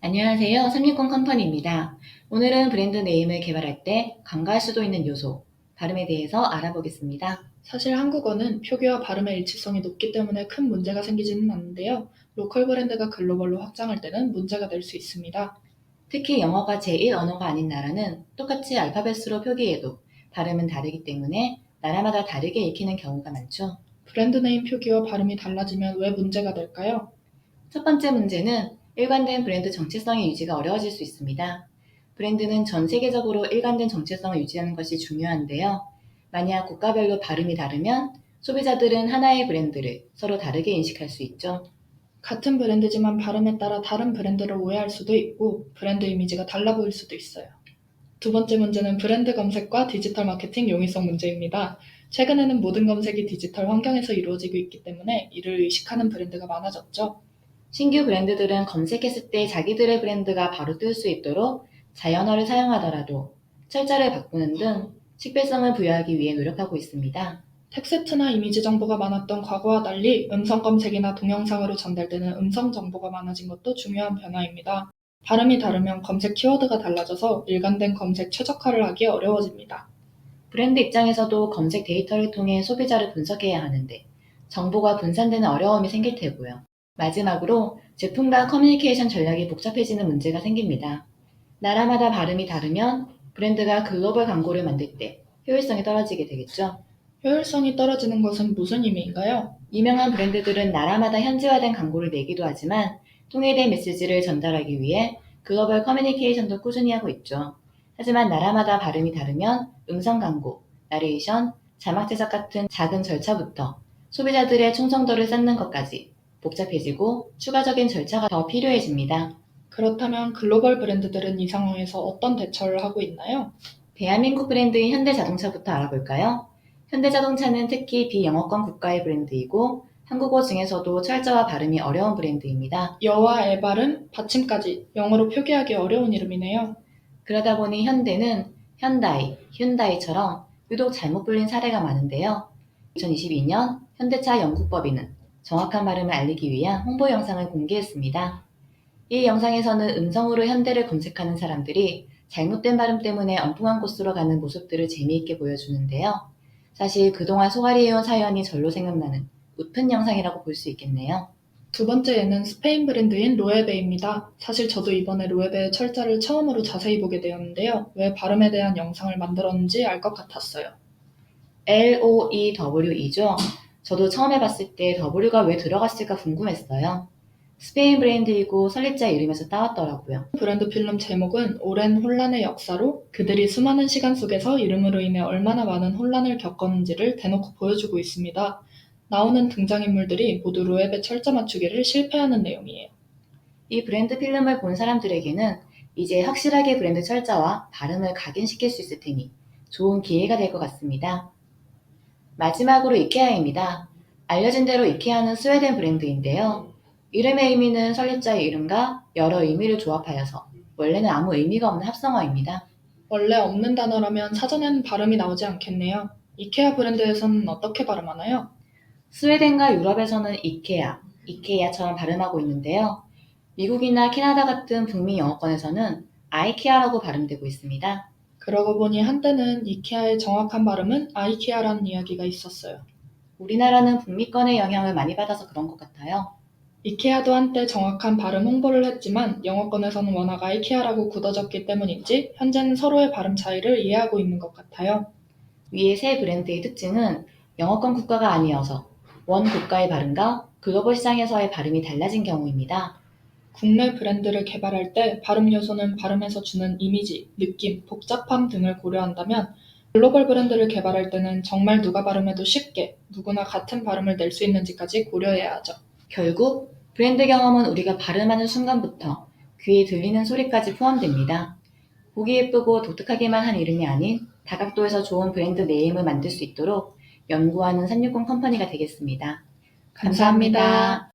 안녕하세요. 360 컴퍼니입니다. 오늘은 브랜드 네임을 개발할 때 간과할 수도 있는 요소, 발음에 대해서 알아보겠습니다. 사실 한국어는 표기와 발음의 일치성이 높기 때문에 큰 문제가 생기지는 않는데요. 로컬 브랜드가 글로벌로 확장할 때는 문제가 될 수 있습니다. 특히 영어가 제1 언어가 아닌 나라는 똑같이 알파벳으로 표기해도 발음은 다르기 때문에 나라마다 다르게 읽히는 경우가 많죠. 브랜드 네임 표기와 발음이 달라지면 왜 문제가 될까요? 첫 번째 문제는 일관된 브랜드 정체성의 유지가 어려워질 수 있습니다. 브랜드는 전 세계적으로 일관된 정체성을 유지하는 것이 중요한데요. 만약 국가별로 발음이 다르면 소비자들은 하나의 브랜드를 서로 다르게 인식할 수 있죠. 같은 브랜드지만 발음에 따라 다른 브랜드를 오해할 수도 있고 브랜드 이미지가 달라 보일 수도 있어요. 두 번째 문제는 브랜드 검색과 디지털 마케팅 용이성 문제입니다. 최근에는 모든 검색이 디지털 환경에서 이루어지고 있기 때문에 이를 의식하는 브랜드가 많아졌죠. 신규 브랜드들은 검색했을 때 자기들의 브랜드가 바로 뜰 수 있도록 자연어를 사용하더라도 철자를 바꾸는 등 식별성을 부여하기 위해 노력하고 있습니다. 텍스트나 이미지 정보가 많았던 과거와 달리 음성 검색이나 동영상으로 전달되는 음성 정보가 많아진 것도 중요한 변화입니다. 발음이 다르면 검색 키워드가 달라져서 일관된 검색 최적화를 하기 어려워집니다. 브랜드 입장에서도 검색 데이터를 통해 소비자를 분석해야 하는데 정보가 분산되는 어려움이 생길 테고요. 마지막으로 제품과 커뮤니케이션 전략이 복잡해지는 문제가 생깁니다. 나라마다 발음이 다르면 브랜드가 글로벌 광고를 만들 때 효율성이 떨어지게 되겠죠. 효율성이 떨어지는 것은 무슨 의미인가요? 유명한 브랜드들은 나라마다 현지화된 광고를 내기도 하지만 통일된 메시지를 전달하기 위해 글로벌 커뮤니케이션도 꾸준히 하고 있죠. 하지만 나라마다 발음이 다르면 음성 광고, 나레이션, 자막 제작 같은 작은 절차부터 소비자들의 충성도를 쌓는 것까지 복잡해지고 추가적인 절차가 더 필요해집니다. 그렇다면 글로벌 브랜드들은 이 상황에서 어떤 대처를 하고 있나요? 대한민국 브랜드인 현대자동차부터 알아볼까요? 현대자동차는 특히 비영어권 국가의 브랜드이고 한국어 중에서도 철자와 발음이 어려운 브랜드입니다. 여와 애 발음, 받침까지 영어로 표기하기 어려운 이름이네요. 그러다 보니 현대는 현다이, 휴다이처럼 유독 잘못 불린 사례가 많은데요. 2022년 현대차 영국법인은 정확한 발음을 알리기 위한 홍보 영상을 공개했습니다. 이 영상에서는 음성으로 현대를 검색하는 사람들이 잘못된 발음 때문에 엉뚱한 곳으로 가는 모습들을 재미있게 보여주는데요. 사실 그동안 소갈이해온 사연이 절로 생각나는 웃픈 영상이라고 볼 수 있겠네요. 두 번째 예는 스페인 브랜드인 로에베입니다. 사실 저도 이번에 로에베의 철자를 처음으로 자세히 보게 되었는데요. 왜 발음에 대한 영상을 만들었는지 알 것 같았어요. LOEWE죠. 저도 처음에 봤을 때 W가 왜 들어갔을까 궁금했어요. 스페인 브랜드이고 설립자 이름에서 따왔더라고요. 브랜드 필름 제목은 오랜 혼란의 역사로 그들이 수많은 시간 속에서 이름으로 인해 얼마나 많은 혼란을 겪었는지를 대놓고 보여주고 있습니다. 나오는 등장인물들이 모두 로에베 철자 맞추기를 실패하는 내용이에요. 이 브랜드 필름을 본 사람들에게는 이제 확실하게 브랜드 철자와 발음을 각인시킬 수 있을 테니 좋은 기회가 될 것 같습니다. 마지막으로 이케아입니다. 알려진 대로 이케아는 스웨덴 브랜드인데요. 이름의 의미는 설립자의 이름과 여러 의미를 조합하여서 원래는 아무 의미가 없는 합성어입니다. 원래 없는 단어라면 사전에는 발음이 나오지 않겠네요. 이케아 브랜드에서는 어떻게 발음하나요? 스웨덴과 유럽에서는 이케아, 이케아처럼 발음하고 있는데요. 미국이나 캐나다 같은 북미 영어권에서는 아이케아라고 발음되고 있습니다. 그러고 보니 한때는 이케아의 정확한 발음은 아이케아라는 이야기가 있었어요. 우리나라는 북미권의 영향을 많이 받아서 그런 것 같아요. 이케아도 한때 정확한 발음 홍보를 했지만 영어권에서는 워낙 아이케아라고 굳어졌기 때문인지 현재는 서로의 발음 차이를 이해하고 있는 것 같아요. 위의 세 브랜드의 특징은 영어권 국가가 아니어서 원 국가의 발음과 글로벌 시장에서의 발음이 달라진 경우입니다. 국내 브랜드를 개발할 때 발음 요소는 발음에서 주는 이미지, 느낌, 복잡함 등을 고려한다면 글로벌 브랜드를 개발할 때는 정말 누가 발음해도 쉽게 누구나 같은 발음을 낼 수 있는지까지 고려해야 하죠. 결국 브랜드 경험은 우리가 발음하는 순간부터 귀에 들리는 소리까지 포함됩니다. 보기 예쁘고 독특하게만 한 이름이 아닌 다각도에서 좋은 브랜드 네임을 만들 수 있도록 연구하는 360 컴퍼니가 되겠습니다. 감사합니다. 감사합니다.